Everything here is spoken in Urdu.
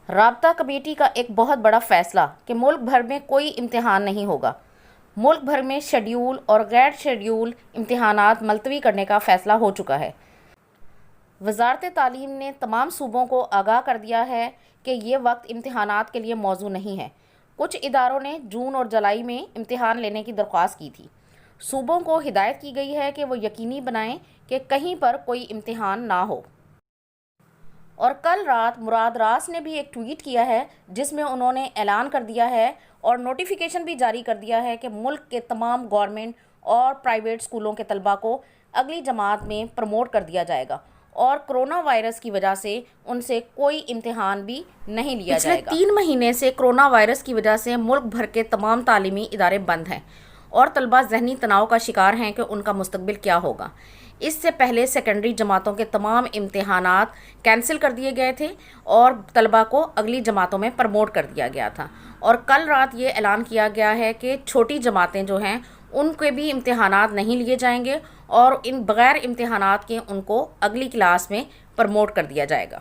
رابطہ کمیٹی کا ایک بہت بڑا فیصلہ کہ ملک بھر میں کوئی امتحان نہیں ہوگا۔ ملک بھر میں شیڈول اور غیر شیڈول امتحانات ملتوی کرنے کا فیصلہ ہو چکا ہے۔ وزارت تعلیم نے تمام صوبوں کو آگاہ کر دیا ہے کہ یہ وقت امتحانات کے لیے موزوں نہیں ہے۔ کچھ اداروں نے جون اور جولائی میں امتحان لینے کی درخواست کی تھی۔ صوبوں کو ہدایت کی گئی ہے کہ وہ یقینی بنائیں کہ کہیں پر کوئی امتحان نہ ہو۔ اور کل رات مراد راس نے بھی ایک ٹویٹ کیا ہے جس میں انہوں نے اعلان کر دیا ہے اور نوٹیفیکیشن بھی جاری کر دیا ہے کہ ملک کے تمام گورنمنٹ اور پرائیویٹ اسکولوں کے طلباء کو اگلی جماعت میں پروموٹ کر دیا جائے گا اور کرونا وائرس کی وجہ سے ان سے کوئی امتحان بھی نہیں لیا جائے گا۔ پچھلے 3 مہینے سے کرونا وائرس کی وجہ سے ملک بھر کے تمام تعلیمی ادارے بند ہیں اور طلباء ذہنی تناؤ کا شکار ہیں کہ ان کا مستقبل کیا ہوگا۔ اس سے پہلے سیکنڈری جماعتوں کے تمام امتحانات کینسل کر دیے گئے تھے اور طلباء کو اگلی جماعتوں میں پروموٹ کر دیا گیا تھا، اور کل رات یہ اعلان کیا گیا ہے کہ چھوٹی جماعتیں جو ہیں ان کے بھی امتحانات نہیں لیے جائیں گے اور ان بغیر امتحانات کے ان کو اگلی کلاس میں پروموٹ کر دیا جائے گا۔